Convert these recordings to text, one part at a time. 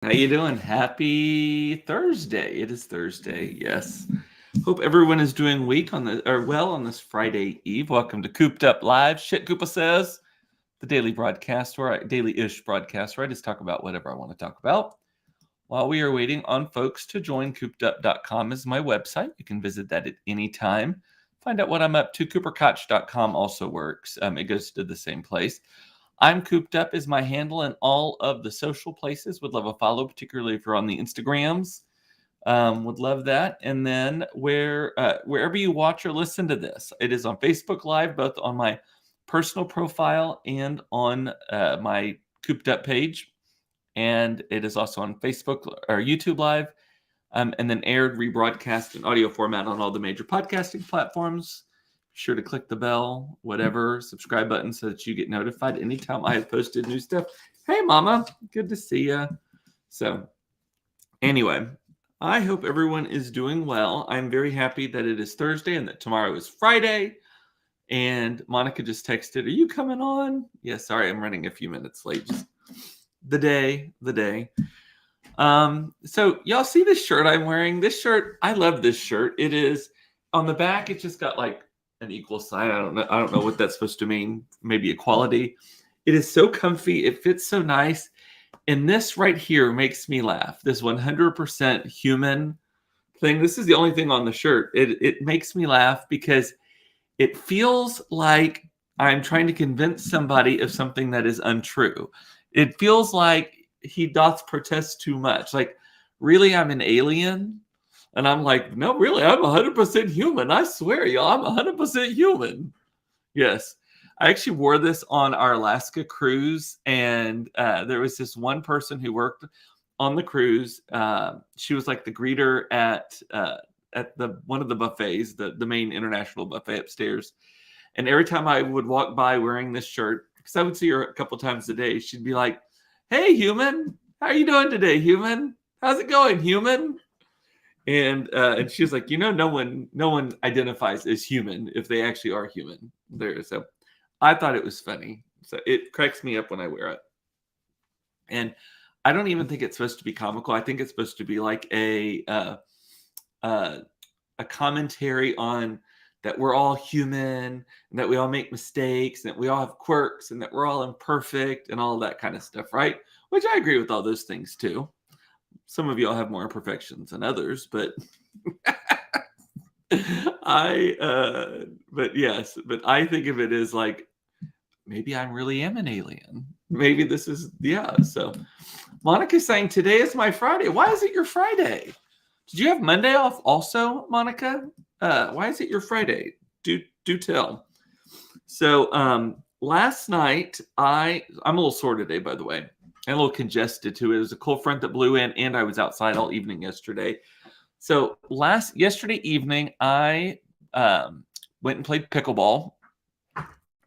How you doing? Happy Thursday. It is Thursday. Yes. Hope everyone is doing well on this Friday Eve. Welcome to Cooped Up Live. Shit Koopa says, the daily broadcast daily-ish broadcast where I just talk about whatever I want to talk about. While we are waiting on folks to join, coopedup.com is my website. You can visit that at any time. Find out what I'm up to. Cooperkoch.com also works. It goes to the same place. I'm Cooped Up is my handle in all of the social places. Would love a follow, particularly if you're on the Instagrams. Would love that. And then wherever you watch or listen to this, it is on Facebook Live, both on my personal profile and on my Cooped Up page. And it is also on Facebook or YouTube Live, and then aired, rebroadcast in audio format on all the major podcasting platforms. Be sure to click the bell, whatever, subscribe button so that you get notified anytime I have posted new stuff. Hey, Mama, good to see you. So, anyway, I hope everyone is doing well. I'm very happy that it is Thursday and that tomorrow is Friday. And Monica just texted, "Are you coming on?" Yeah, sorry, I'm running a few minutes late. Just the day. So y'all see this shirt I'm wearing? This shirt, I love this shirt. It is on the back. It just got like an equal sign. I don't know what that's supposed to mean. Maybe equality. It is so comfy. It fits so nice. And this right here makes me laugh. This 100% human thing. This is the only thing on the shirt. It makes me laugh because it feels like I'm trying to convince somebody of something that is untrue. It feels like he doth protest too much. Like, really, I'm an alien? And I'm like, no, really, I'm 100% human. I swear, y'all, I'm 100% human. Yes. I actually wore this on our Alaska cruise, and there was this one person who worked on the cruise. She was like the greeter at the one of the buffets, the main international buffet upstairs. And every time I would walk by wearing this shirt, because I would see her a couple times a day, she'd be like, "Hey, human, how are you doing today, human? How's it going, human?" And she was like, no one identifies as human if they actually are human there. So I thought it was funny. So it cracks me up when I wear it. And I don't even think it's supposed to be comical. I think it's supposed to be like a commentary on that we're all human and that we all make mistakes and that we all have quirks and that we're all imperfect and all that kind of stuff, right? Which I agree with all those things too. Some of y'all have more imperfections than others, but but I think of it as like, maybe I really am an alien. Maybe this is, yeah. So Monica's saying today is my Friday. Why is it your Friday? Did you have Monday off also, Monica? Why is it your Friday? Do tell. So last night, I'm a little sore today, by the way, and a little congested too. It was a cold front that blew in, and I was outside all evening yesterday. So yesterday evening, I went and played pickleball,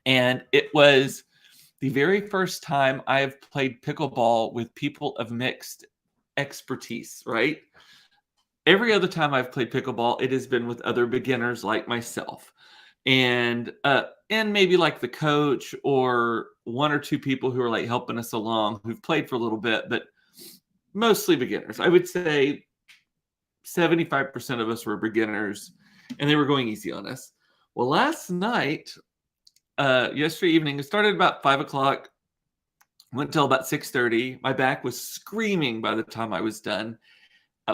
and it was the very first time I have played pickleball with people of mixed expertise, right? Every other time I've played pickleball, it has been with other beginners like myself. And maybe like the coach or one or two people who are like helping us along who've played for a little bit, but mostly beginners. I would say 75% of us were beginners, and they were going easy on us. Well, last night, yesterday evening, it started about 5 o'clock, went till about 6:30. My back was screaming by the time I was done.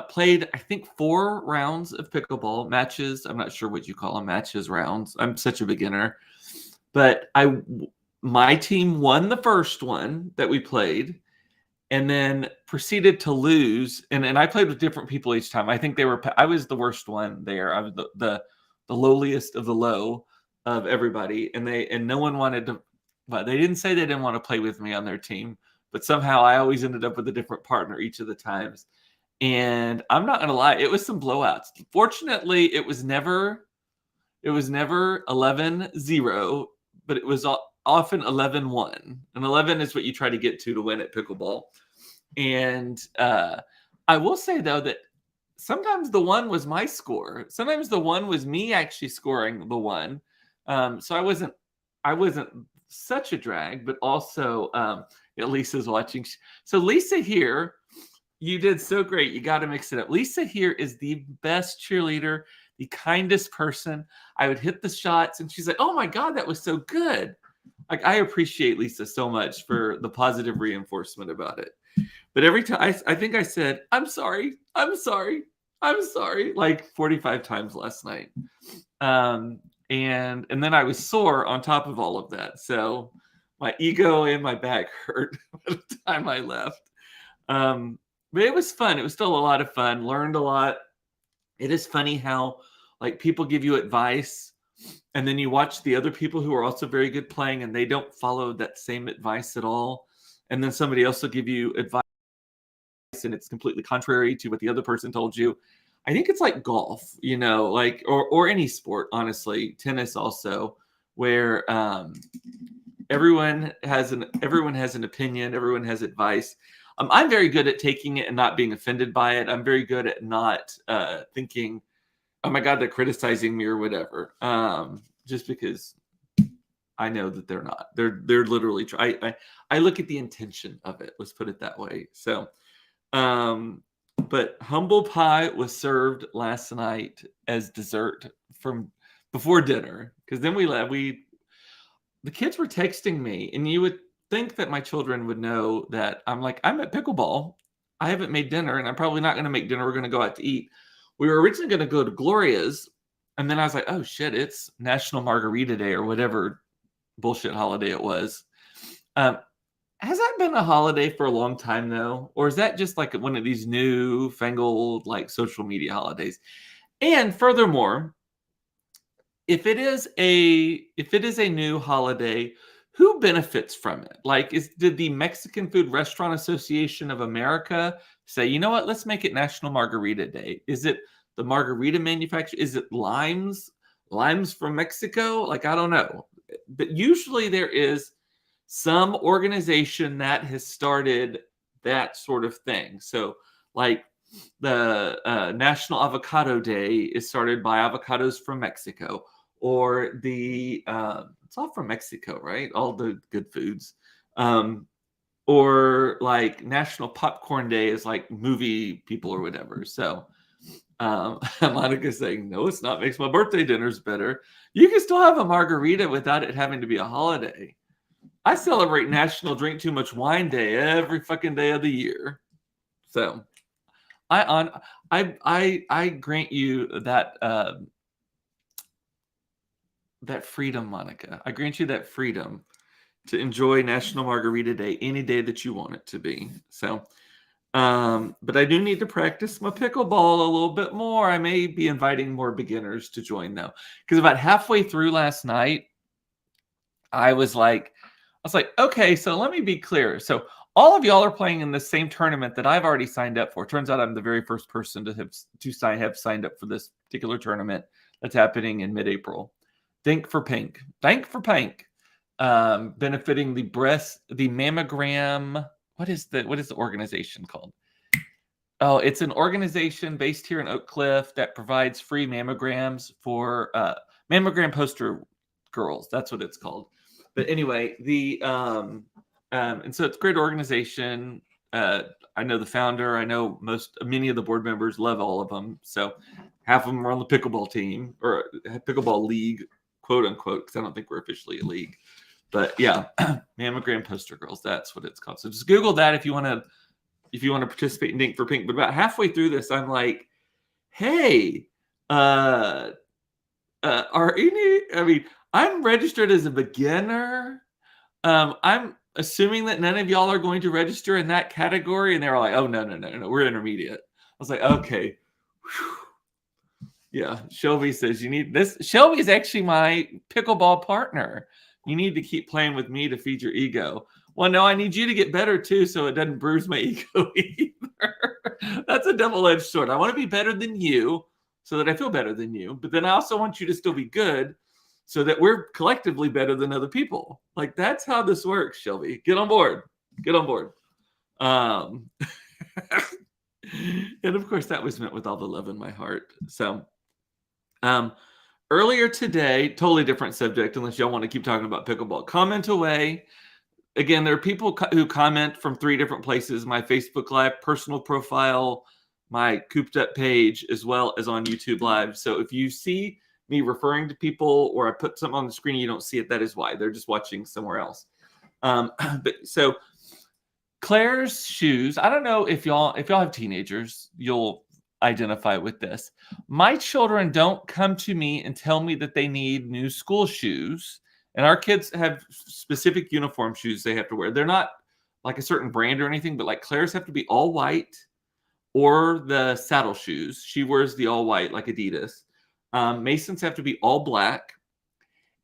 Played, I think, 4 rounds of pickleball matches. I'm not sure what you call them, matches, rounds. I'm such a beginner. But my team won the first one that we played and then proceeded to lose. And I played with different people each time. I think I was the worst one there. I was the lowliest of the low of everybody. And no one wanted to, but they didn't say they didn't want to play with me on their team. But somehow I always ended up with a different partner each of the times. And I'm not going to lie, it was some blowouts. Fortunately, it was never 11-0, but it was often 11-1. And 11 is what you try to get to win at pickleball. And I will say, though, that sometimes the 1 was my score. Sometimes the 1 was me actually scoring the 1. So I wasn't such a drag, but also Lisa's watching. So Lisa here You did so great. You got to mix it up. Lisa here is the best cheerleader, the kindest person. I would hit the shots, and she's like, "Oh my God, that was so good." Like, I appreciate Lisa so much for the positive reinforcement about it. But every time I think I said, "I'm sorry, I'm sorry, I'm sorry," like 45 times last night. And then I was sore on top of all of that. So my ego and my back hurt by the time I left. But it was fun. It was still a lot of fun. Learned a lot. It is funny how like people give you advice and then you watch the other people who are also very good playing and they don't follow that same advice at all. And then somebody else will give you advice and it's completely contrary to what the other person told you. I think it's like golf, like or any sport, honestly, tennis also, where everyone has an opinion, everyone has advice. I'm very good at taking it and not being offended by it. I'm very good at not thinking, "Oh my God, they're criticizing me" or whatever. Just because I know that they're not. They're literally I look at the intention of it. Let's put it that way. So, but humble pie was served last night as dessert from before dinner because then we left. The kids were texting me, and you would think that my children would know that I'm at pickleball. I haven't made dinner, and I'm probably not going to make dinner. We're going to go out to eat. We were originally going to go to Gloria's, and then I was like, "Oh shit, it's National Margarita Day or whatever bullshit holiday it was." Has that been a holiday for a long time though, or is that just like one of these new fangled like social media holidays? And furthermore, if it is a new holiday, who benefits from it? Like, did the Mexican Food Restaurant Association of America say, "You know what, let's make it National Margarita Day"? Is it the margarita manufacturer? Is it limes from Mexico? Like, I don't know. But usually there is some organization that has started that sort of thing. So, like the National Avocado Day is started by avocados from Mexico, or it's all from Mexico, right? All the good foods. Or like National Popcorn Day is like movie people or whatever. So Monica's saying, "No, it's not. Makes my birthday dinners better." You can still have a margarita without it having to be a holiday. I celebrate National Drink Too Much Wine Day every fucking day of the year. So I grant you that that freedom, Monica. I grant you that freedom to enjoy National Margarita Day any day that you want it to be. So, but I do need to practice my pickleball a little bit more. I may be inviting more beginners to join though, because about halfway through last night, I was like, okay, so let me be clear. So all of y'all are playing in the same tournament that I've already signed up for. Turns out I'm the very first person to have signed up for this particular tournament that's happening in mid-April. Think for Pink. Benefiting the mammogram. What is the organization called? Oh, it's an organization based here in Oak Cliff that provides free mammograms for mammogram poster girls. That's what it's called. But anyway, and so it's a great organization. I know the founder. I know many of the board members. Love all of them. So half of them are on the pickleball team or pickleball league, quote unquote, because I don't think we're officially a league. But yeah, mammogram poster girls. That's what it's called. So just Google that if you want to participate in Dink for Pink. But about halfway through this, I'm like, "Hey, are any? I mean, I'm registered as a beginner. I'm assuming that none of y'all are going to register in that category." And they were like, "Oh, no, we're intermediate." I was like, "Okay." Whew. Yeah, Shelby says you need this. Shelby is actually my pickleball partner. You need to keep playing with me to feed your ego. Well, no, I need you to get better too, so it doesn't bruise my ego either. That's a double-edged sword. I want to be better than you so that I feel better than you, but then I also want you to still be good so that we're collectively better than other people. Like, that's how this works, Shelby. Get on board. And of course, that was meant with all the love in my heart. So, earlier today, totally different subject, unless y'all want to keep talking about pickleball. Comment away. again, there are people who comment from 3 different places: my Facebook Live, personal profile, my Cooped Up page, as well as on YouTube Live. So if you see me referring to people or I put something on the screen and you don't see it, that is why. They're just watching somewhere else. But so Claire's shoes, I don't know if y'all have teenagers, you'll identify with this. My children don't come to me and tell me that they need new school shoes. And our kids have specific uniform shoes they have to wear. They're not like a certain brand or anything, but like Claire's have to be all white or the saddle shoes. She wears the all white like Adidas. Mason's have to be all black,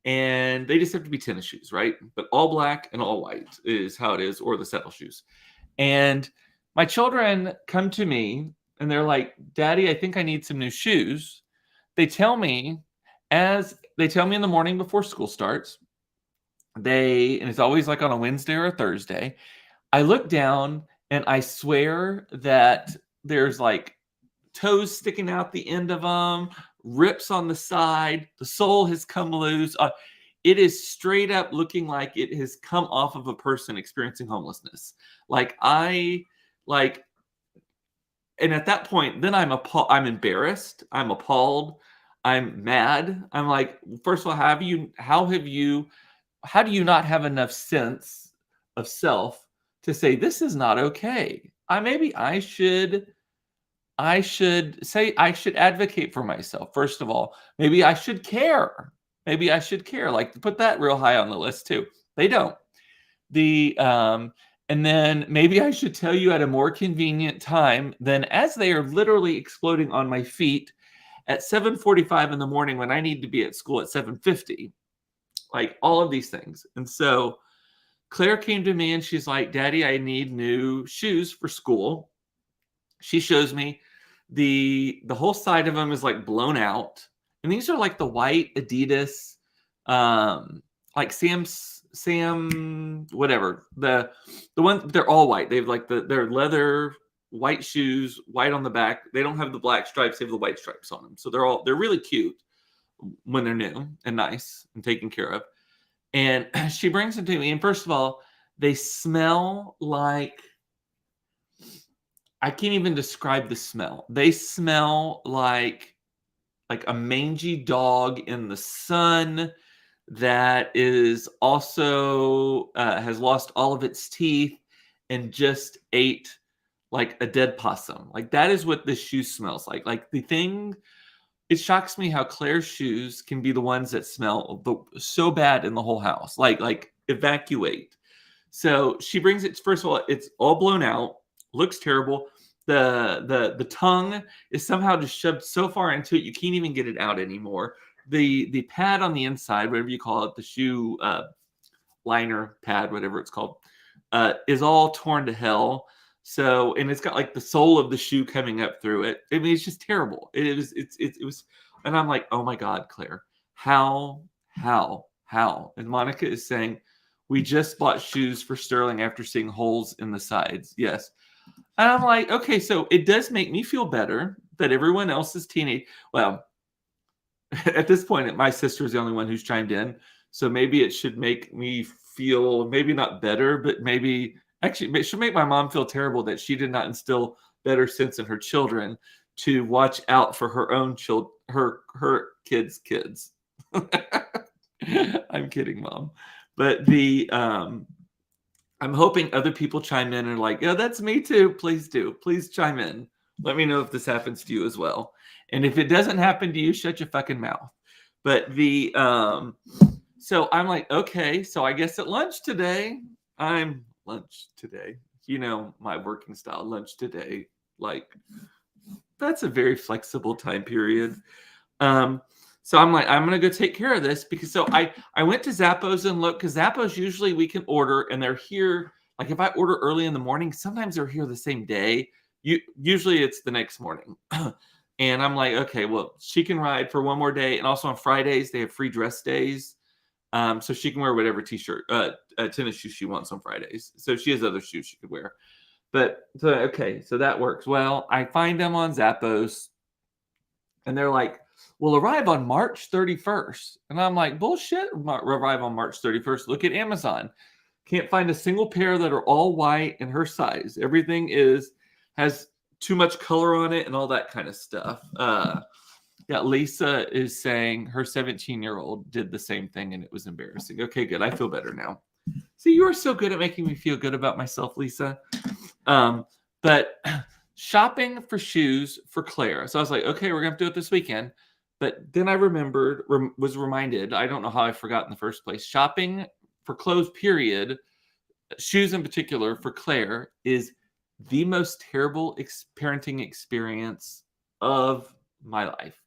and they just have to be tennis shoes, right? But all black and all white is how it is, or the saddle shoes. And my children come to me and they're like, Daddy, I think I need some new shoes. They tell me in the morning before school starts, and it's always like on a Wednesday or a Thursday. I look down and I swear that there's like toes sticking out the end of them, rips on the side, the sole has come loose. It is straight up looking like it has come off of a person experiencing homelessness. And at that point, then I'm embarrassed, I'm appalled, I'm mad. I'm like, first of all, how do you not have enough sense of self to say this is not okay? I should advocate for myself. First of all, maybe I should care. Like, put that real high on the list too. They don't. And then maybe I should tell you at a more convenient time than as they are literally exploding on my feet at 7:45 in the morning when I need to be at school at 7:50. Like, all of these things. And so Claire came to me and she's like, Daddy, I need new shoes for school. She shows me the whole side of them is like blown out. And these are like the white Adidas, like Sam, whatever. The one, they're all white. They've like they're leather white shoes, white on the back. They don't have the black stripes. They have the white stripes on them. So they're really cute when they're new and nice and taken care of. And she brings them to me. And first of all, they smell like, I can't even describe the smell. They smell like a mangy dog in the sun that is also has lost all of its teeth and just ate like a dead possum. Like, that is what this shoe smells like. Like, it shocks me how Claire's shoes can be the ones that smell so bad in the whole house. Like evacuate. So she brings it. First of all, it's all blown out, looks terrible. The tongue is somehow just shoved so far into it you can't even get it out anymore. The pad on the inside, whatever you call it, the shoe liner pad, whatever it's called, is all torn to hell. So, and it's got like the sole of the shoe coming up through it. I mean, it's just terrible. It was, and I'm like, oh my God, Claire, how? And Monica is saying, we just bought shoes for Sterling after seeing holes in the sides. Yes. And I'm like, okay, so it does make me feel better that everyone else is teenage. Well, at this point, my sister is the only one who's chimed in. So maybe it should make me feel maybe not better, but maybe actually it should make my mom feel terrible that she did not instill better sense in her children to watch out for her own children, her kids. I'm kidding, Mom. But I'm hoping other people chime in and are like, yeah, that's me too. Please do. Please chime in. Let me know if this happens to you as well. And if it doesn't happen to you, shut your fucking mouth. But so I'm like, okay, so I guess at lunch today, you know, my working style, lunch today, like, that's a very flexible time period. So I'm like, I'm going to go take care of this because I went to Zappos and looked, because Zappos usually we can order and they're here. Like, if I order early in the morning, sometimes they're here the same day. Usually it's the next morning. And I'm like, okay, well, she can ride for one more day. And also on Fridays, they have free dress days. So she can wear whatever tennis shoes she wants on Fridays. So she has other shoes she could wear. So that works. Well, I find them on Zappos and they're like, will arrive on March 31st. And I'm like, bullshit, arrive on March 31st. Look at Amazon. Can't find a single pair that are all white in her size. Everything has too much color on it and all that kind of stuff. Yeah, Lisa is saying her 17-year-old did the same thing and it was embarrassing. Okay, good. I feel better now. See, you are so good at making me feel good about myself, Lisa. But shopping for shoes for Claire. So I was like, okay, we're gonna do it this weekend. But then I was reminded, I don't know how I forgot in the first place, shopping for clothes, period, shoes in particular for Claire is the most terrible parenting experience of my life.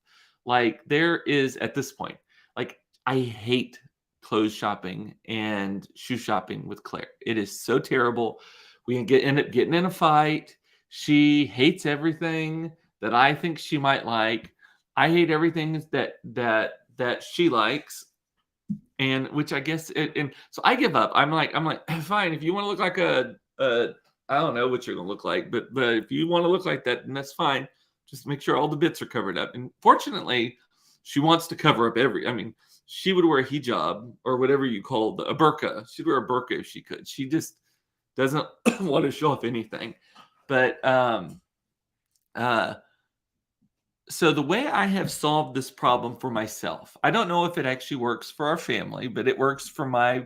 Like, there is, at this point, like, I hate clothes shopping and shoe shopping with Claire. It is so terrible. We end up getting in a fight. She hates everything that I think she might like. I hate everything that she likes, and which I guess and so I give up. I'm like fine, if you want to look like a I don't know what you're gonna look like, but if you want to look like that, then that's fine. Just make sure all the bits are covered up. And fortunately, she wants to cover up I mean, she would wear a hijab or whatever you call a burqa. She'd wear a burqa if she could. She just doesn't want to show off anything. But so the way I have solved this problem for myself, I don't know if it actually works for our family, but it works for my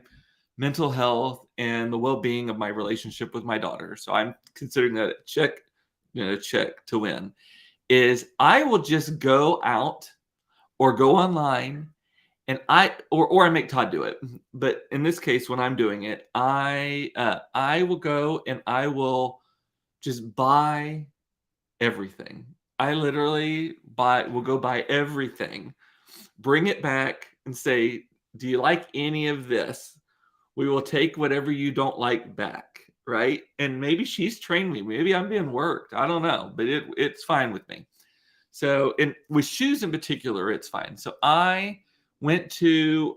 mental health and the well-being of my relationship with my daughter. So I'm considering that a check to win. Is I will just go out or go online and I make Todd do it. But in this case, when I'm doing it, I will go and I will just buy everything. I literally will go buy everything, bring it back and say, do you like any of this? We will take whatever you don't like back, right? And maybe she's trained me. Maybe I'm being worked. I don't know, but it's fine with me. So, and with shoes in particular, it's fine. So I went to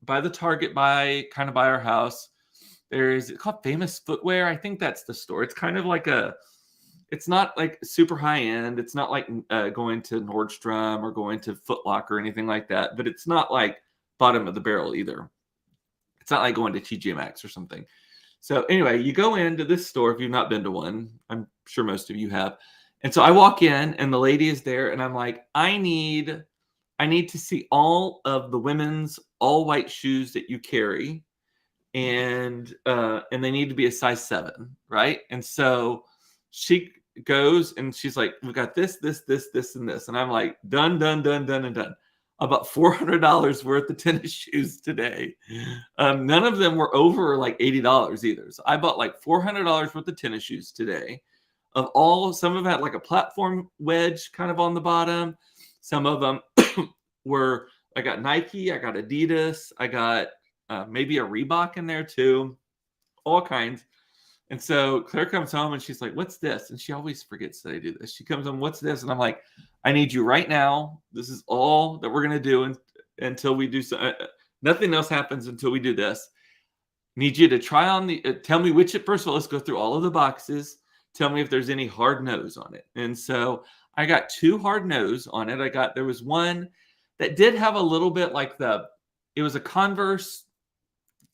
by the Target by our house. It's called Famous Footwear. I think that's the store. It's kind of like it's not like super high end. It's not like going to Nordstrom or going to Foot Locker or anything like that. But it's not like bottom of the barrel either. It's not like going to TJ Maxx or something. So anyway, you go into this store if you've not been to one. I'm sure most of you have. And so I walk in and the lady is there and I'm like, I need to see all of the women's all white shoes that you carry. And they need to be a size 7, right? And so she goes and she's like, we got this, and this. And I'm like, done. About $400 worth of tennis shoes today. None of them were over like $80 either. So I bought like $400 worth of tennis shoes today. Some of them had like a platform wedge kind of on the bottom. Some of them I got Nike, I got Adidas, I got maybe a Reebok in there too, all kinds. And so Claire comes home and she's like, what's this? And she always forgets that I do this. She comes home, what's this? And I'm like, I need you right now. This is all that we're going to do until we do so. Nothing else happens until we do this. Need you to try on tell me first of all, let's go through all of the boxes. Tell me if there's any hard nose on it. And so I got 2 hard nose on it. There was one that did have a little bit like it was a Converse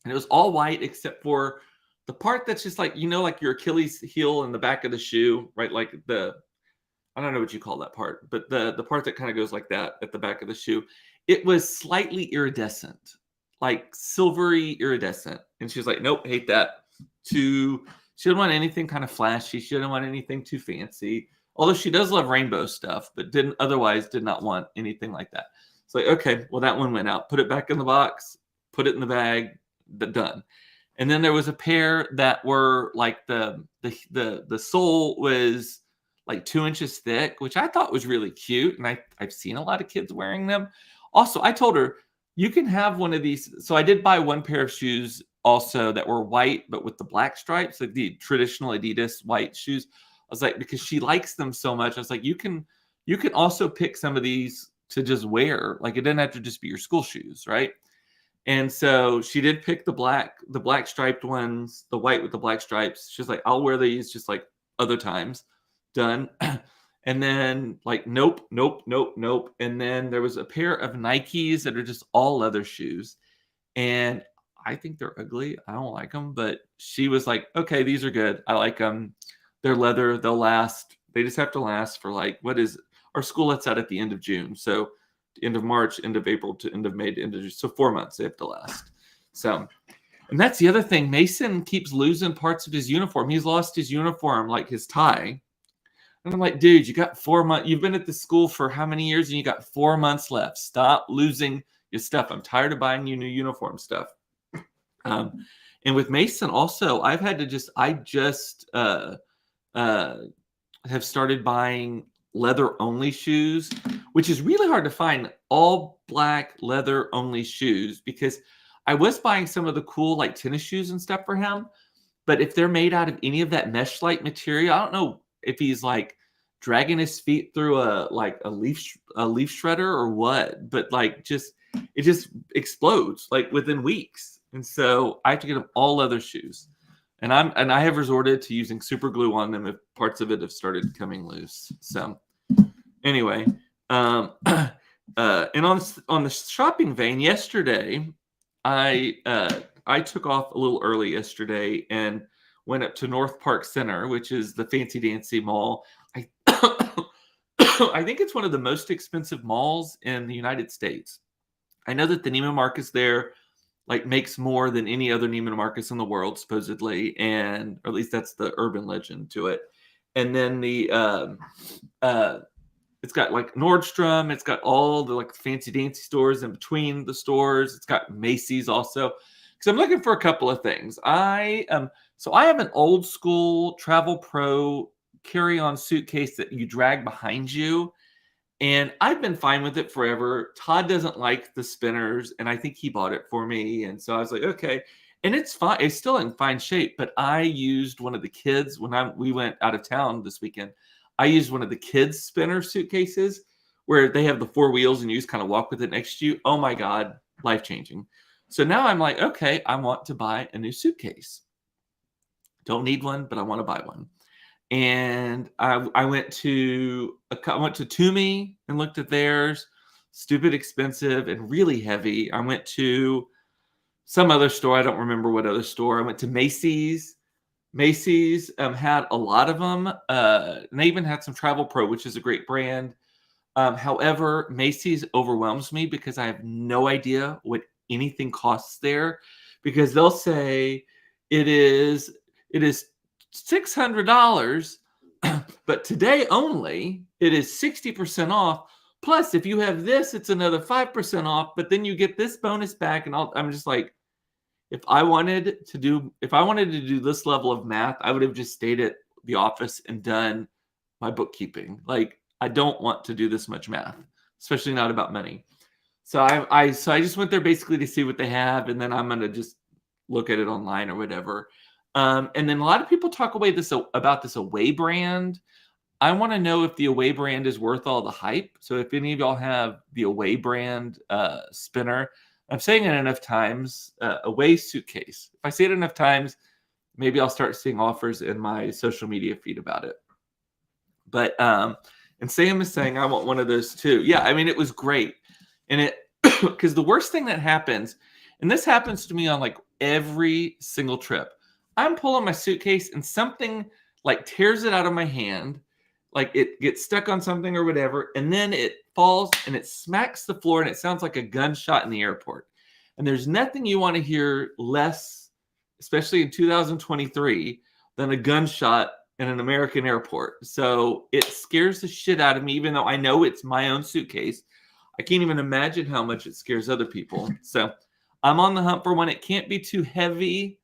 and it was all white except for the part that's just like, like your Achilles heel in the back of the shoe, right? Like I don't know what you call that part, but the part that kind of goes like that at the back of the shoe, it was slightly iridescent, like silvery iridescent. And she was like, nope, hate that. She didn't want anything kind of flashy. She didn't want anything too fancy. Although she does love rainbow stuff, but did not want anything like that. It's like, okay, well, that one went out. Put it back in the box, put it in the bag, done. And then there was a pair that were like the sole was like 2 inches thick, which I thought was really cute. And I've seen a lot of kids wearing them. Also, I told her, you can have one of these. So I did buy one pair of shoes also that were white, but with the black stripes, like the traditional Adidas white shoes. I was like, because she likes them so much. I was like, you can also pick some of these to just wear. Like, it doesn't have to just be your school shoes, right? And so she did pick the black striped ones, the white with the black stripes. She's like, I'll wear these just like other times. Done. And then like, nope. And then there was a pair of Nikes that are just all leather shoes. And I think they're ugly. I don't like them. But she was like, okay, these are good. I like them. They're leather. They'll last. They just have to last for like, what is our school lets out at the end of June. So end of March, end of April to end of May to end of June. So 4 months they have to last. So, and that's the other thing. Mason keeps losing parts of his uniform. He's lost his uniform, like his tie. And I'm like, dude, you got 4 months. You've been at the school for how many years? And you got 4 months left. Stop losing your stuff. I'm tired of buying you new uniform stuff. And with Mason also, I just have started buying leather only shoes, which is really hard to find all black leather only shoes, because I was buying some of the cool like tennis shoes and stuff for him. But if they're made out of any of that mesh like material, I don't know if he's like dragging his feet through a leaf shredder or what, but like it just explodes like within weeks. And so I have to get them all leather shoes. And I have resorted to using super glue on them if parts of it have started coming loose. So anyway, and on the shopping vein, yesterday I took off a little early yesterday and went up to North Park Center, which is the fancy dancy mall. I think it's one of the most expensive malls in the United States. I know that the Neiman Marcus there like makes more than any other Neiman Marcus in the world, supposedly, and or at least that's the urban legend to it. And then the it's got like Nordstrom, it's got all the like fancy dancy stores in between the stores. It's got Macy's also. Because I'm looking for a couple of things. So I have an old school Travel Pro carry-on suitcase that you drag behind you. And I've been fine with it forever. Todd doesn't like the spinners, and I think he bought it for me. And so I was like, okay. And it's fine. It's still in fine shape. But I used one of the kids when we went out of town this weekend. I used one of the kids' spinner suitcases where they have the 4 wheels and you just kind of walk with it next to you. Oh my God, life-changing. So now I'm like, okay, I want to buy a new suitcase. Don't need one, but I want to buy one. And I went to Toomey and looked at theirs. Stupid expensive and really heavy. I went to some other store. I don't remember what other store. I went to Macy's. Macy's had a lot of them. And they even had some Travel Pro, which is a great brand. However, Macy's overwhelms me because I have no idea what anything costs there, because they'll say it is $600, but today only it is 60% off. Plus, if you have this, it's another 5% off. But then you get this bonus back, and I'm just like, if I wanted to do this level of math, I would have just stayed at the office and done my bookkeeping. Like, I don't want to do this much math, especially not about money. So I just went there basically to see what they have, and then I'm gonna just look at it online or whatever. And then a lot of people talk about this Away brand. I want to know if the Away brand is worth all the hype. So if any of y'all have the Away brand spinner, I'm saying it enough times, Away suitcase. If I say it enough times, maybe I'll start seeing offers in my social media feed about it. But and Sam is saying I want one of those too. Yeah, I mean, it was great. And it because the worst thing that happens, and this happens to me on like every single trip, I'm pulling my suitcase and something like tears it out of my hand, like it gets stuck on something or whatever, and then it falls and it smacks the floor and it sounds like a gunshot in the airport. And there's nothing you want to hear less, especially in 2023, than a gunshot in an American airport. So it scares the shit out of me, even though I know it's my own suitcase. I can't even imagine how much it scares other people. So I'm on the hunt for one. It can't be too heavy.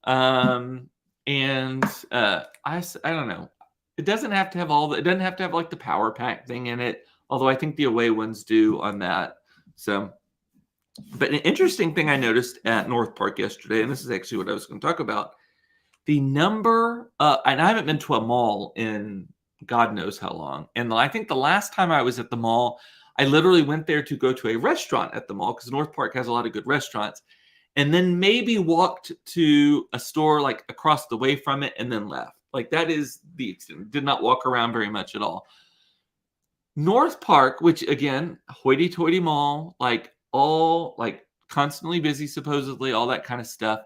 I don't know. It doesn't have to have it doesn't have to have like the power pack thing in it. Although I think the Away ones do on that. So, but an interesting thing I noticed at North Park yesterday, and this is actually what I was going to talk about, the number, and I haven't been to a mall in God knows how long. And I think the last time I was at the mall, I literally went there to go to a restaurant at the mall because North Park has a lot of good restaurants. And then maybe walked to a store like across the way from it and then left. Like that is the extent. Did not walk around very much at all. North Park, which again, hoity-toity mall, like all like constantly busy, supposedly, all that kind of stuff.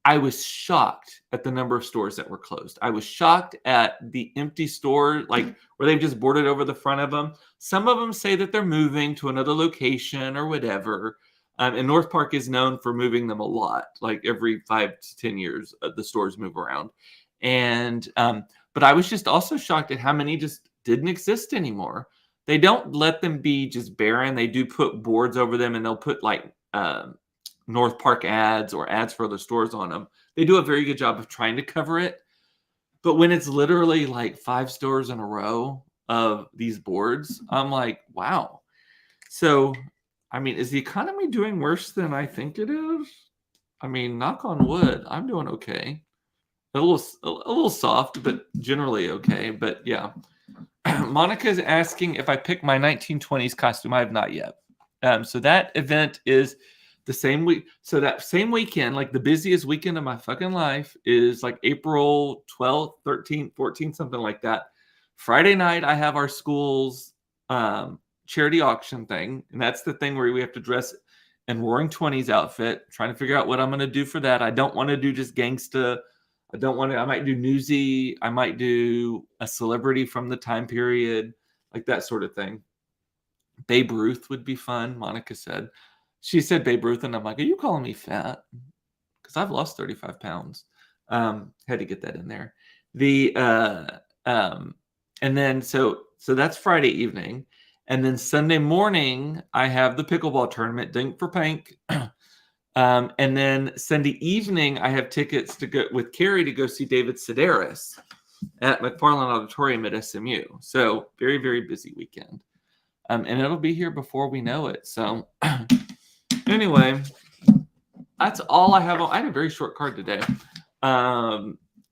I was shocked at the number of stores that were closed. I was shocked at the empty store, like where they've just boarded over the front of them. Some of them say that they're moving to another location or whatever. And North Park is known for moving them a lot. Like every 5 to 10 years, the stores move around. And but I was just also shocked at how many just didn't exist anymore. They don't let them be just barren. They do put boards over them, and they'll put like North Park ads or ads for other stores on them. They do a very good job of trying to cover it. But when it's literally like 5 stores in a row of these boards, I'm like, wow. So, I mean, is the economy doing worse than I think it is? I mean, knock on wood, I'm doing okay. A little soft, but generally okay. But yeah. Monica is asking if I picked my 1920s costume. I have not yet. So that event is the same week. So that same weekend, like the busiest weekend of my fucking life, is like April 12th, 13th, 14th, something like that. Friday night, I have our school's charity auction thing. And that's the thing where we have to dress in Roaring 20s outfit, trying to figure out what I'm going to do for that. I don't want to do just gangsta. I might do newsy. I might do a celebrity from the time period, like that sort of thing. Babe Ruth would be fun, Monica said. She said Babe Ruth, and I'm like, are you calling me fat? Because I've lost 35 pounds. Had to get that in there. And then so that's Friday evening. And then Sunday morning, I have the pickleball tournament, Dink for Pink. And then Sunday evening, I have tickets to go with Carrie to go see David Sedaris at McFarland Auditorium at SMU. So very, very busy weekend. And it'll be here before we know it. So anyway, that's all I have. I had a very short card today.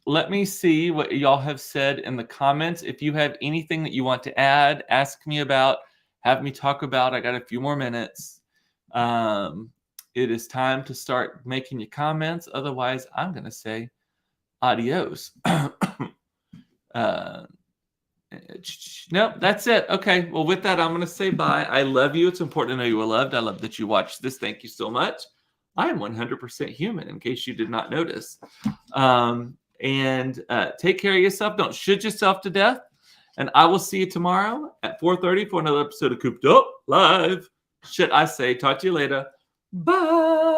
Let me see what y'all have said in the comments. If you have anything that you want to add, ask me about, have me talk about. I got a few more minutes. It is time to start making your comments. Otherwise, I'm going to say adios. Nope, that's it. Okay, well, with that, I'm going to say bye. I love you. It's important to know you are loved. I love that you watched this. Thank you so much. I am 100% human, in case you did not notice. And take care of yourself. Don't shoot yourself to death. And I will see you tomorrow at 4:30 for another episode of Cooped Up Live. Shit, I say. Talk to you later. Bye.